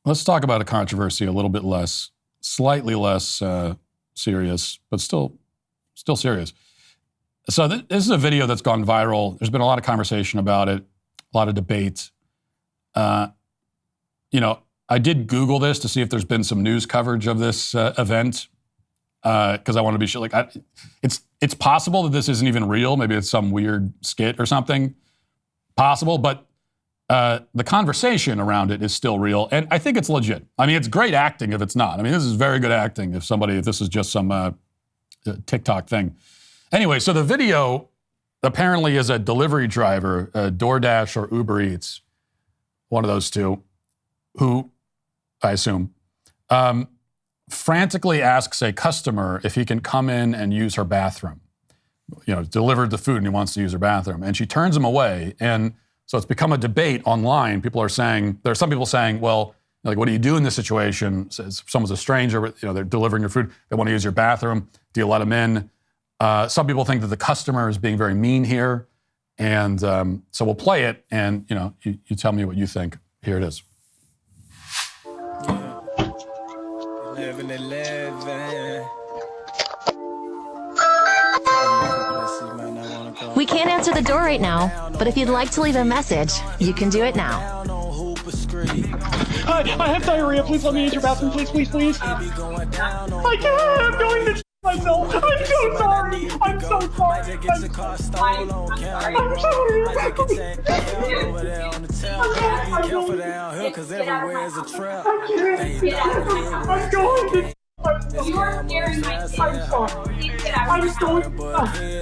Let's talk about a controversy a little bit slightly less serious, but still serious. So this is a video that's gone viral. There's been a lot of conversation about it, a lot of debate. I did Google this to see if there's been some news coverage of this event, because I want to be sure. It's possible that this isn't even real. Maybe it's some weird skit or something. Possible, but the conversation around it is still real, and I think it's legit. I mean, it's great acting if it's not. I mean, this is very good acting if this is just some TikTok thing. Anyway, so the video apparently is a delivery driver, DoorDash or Uber Eats, one of those two, who, I assume, frantically asks a customer if he can come in and use her bathroom. Delivered the food and he wants to use her bathroom. And she turns him away. And so it's become a debate online. There are some people saying, well, what do you do in this situation? If someone's a stranger, they're delivering your food, they want to use your bathroom. Do you let them in? Some people think that the customer is being very mean here. And so we'll play it and, you tell me what you think. Here it is. We can't answer the door right now, but if you'd like to leave a message, you can do it now. Hi, I have diarrhea. Please let me use your bathroom, please. I can't. I'm going to myself. I'm so sorry. I'm so sorry. I'm going to You are scaring my kids. I'm sorry. Please get out of I'm my going house. to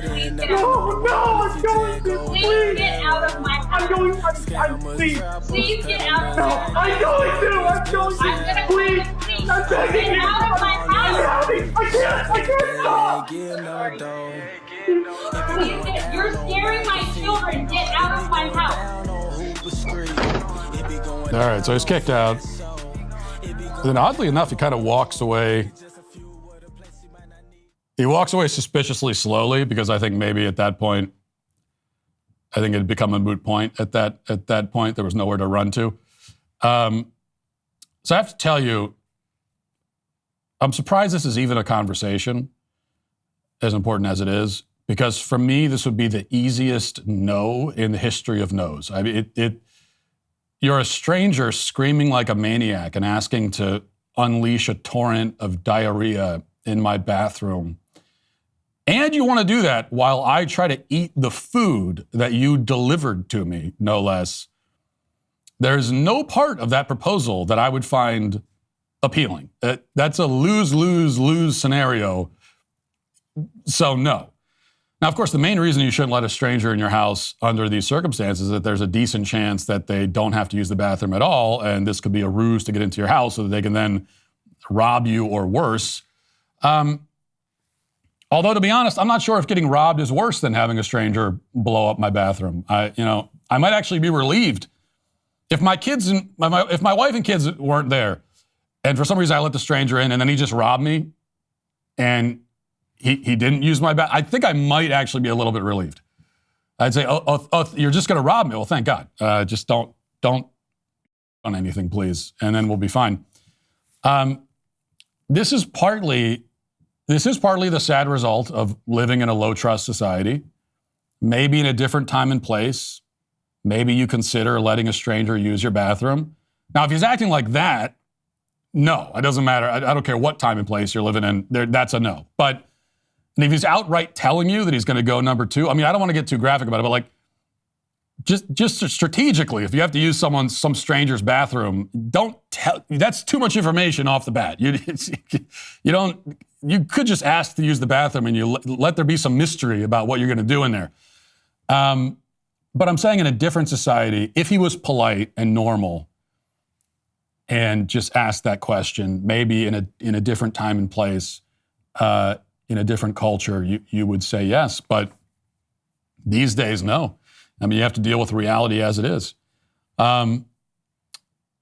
Please get No, out. I'm going to Please get out of my house. Please get out of my house. I'm going to please. I'm begging Get out of my house. I can't stop. You're scaring my children. Get out of my house. All right, so he's kicked out. Then oddly enough, he kind of walks away. He walks away suspiciously slowly because I think maybe at that point, I think it had become a moot point. At that point, there was nowhere to run to. So I have to tell you, I'm surprised this is even a conversation, as important as it is, because for me, this would be the easiest no in the history of no's. I mean, you're a stranger screaming like a maniac and asking to unleash a torrent of diarrhea in my bathroom. And you want to do that while I try to eat the food that you delivered to me, no less. There's no part of that proposal that I would find appealing. That's a lose-lose-lose scenario. So no. Now, of course, the main reason you shouldn't let a stranger in your house under these circumstances is that there's a decent chance that they don't have to use the bathroom at all, and this could be a ruse to get into your house so that they can then rob you or worse. Although, to be honest, I'm not sure if getting robbed is worse than having a stranger blow up my bathroom. I might actually be relieved if my wife and kids weren't there, and for some reason I let the stranger in, and then he just robbed me, and he didn't use my bathroom. I think I might actually be a little bit relieved. I'd say, oh, you're just going to rob me? Well, thank God. Just don't on anything, please, and then we'll be fine. This is partly the sad result of living in a low-trust society. Maybe in a different time and place, maybe you consider letting a stranger use your bathroom. Now, if he's acting like that, no, it doesn't matter. I don't care what time and place you're living in. That's a no. But if he's outright telling you that he's going to go number two, I mean, I don't want to get too graphic about it, but just strategically, if you have to use some stranger's bathroom, don't tell. That's too much information off the bat. You could just ask to use the bathroom and you let there be some mystery about what you're going to do in there. But I'm saying in a different society, if he was polite and normal and just asked that question, maybe in a different time and place, in a different culture, you would say yes. But these days, no. I mean, you have to deal with reality as it is. And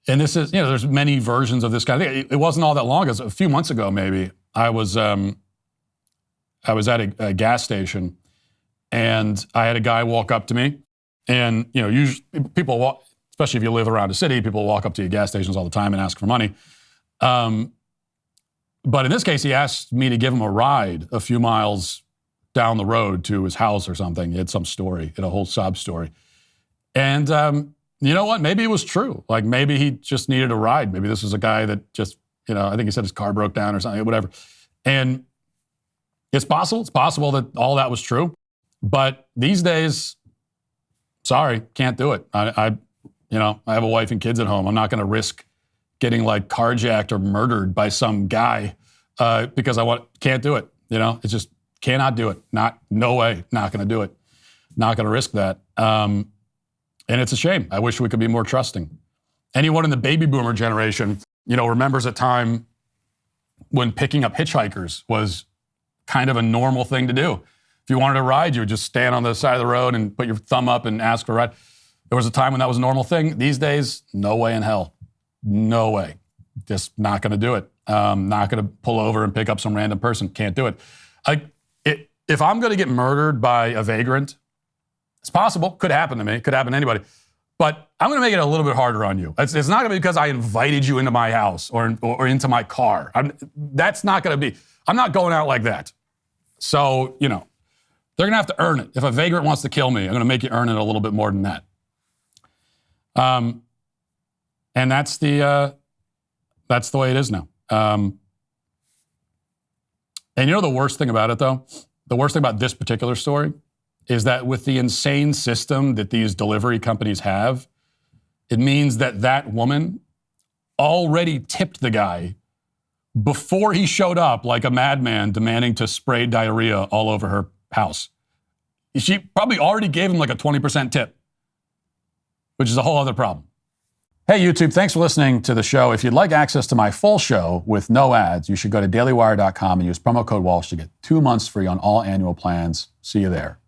this is, there's many versions of this kind of thing. It wasn't all that long ago. A few months ago, maybe, I was at a gas station, and I had a guy walk up to me, and usually people walk, especially if you live around a city. People walk up to you at gas stations all the time and ask for money. But in this case, he asked me to give him a ride a few miles down the road to his house or something. He had some story, he had a whole sob story. And you know what? Maybe it was true. Like maybe he just needed a ride. Maybe this was a guy that just, I think he said his car broke down or something, whatever. And it's possible that all that was true. But these days, sorry, can't do it. I have a wife and kids at home. I'm not going to risk getting like carjacked or murdered by some guy because can't do it. It's just cannot do it. No way. Not going to do it. Not going to risk that. And it's a shame. I wish we could be more trusting. Anyone in the baby boomer generation, remembers a time when picking up hitchhikers was kind of a normal thing to do. If you wanted a ride, you would just stand on the side of the road and put your thumb up and ask for a ride. There was a time when that was a normal thing. These days, no way in hell. No way. Just not going to do it. Not going to pull over and pick up some random person. Can't do it. If I'm going to get murdered by a vagrant, it's possible. Could happen to me. Could happen to anybody. But I'm going to make it a little bit harder on you. It's not going to be because I invited you into my house or into my car. That's not going to be. I'm not going out like that. So, they're going to have to earn it. If a vagrant wants to kill me, I'm going to make you earn it a little bit more than that. And that's the way it is now. And the worst thing about it, though? The worst thing about this particular story is that with the insane system that these delivery companies have, it means that woman already tipped the guy before he showed up like a madman demanding to spray diarrhea all over her house. She probably already gave him like a 20% tip, which is a whole other problem. Hey, YouTube, thanks for listening to the show. If you'd like access to my full show with no ads, you should go to dailywire.com and use promo code Walsh to get 2 months free on all annual plans. See you there.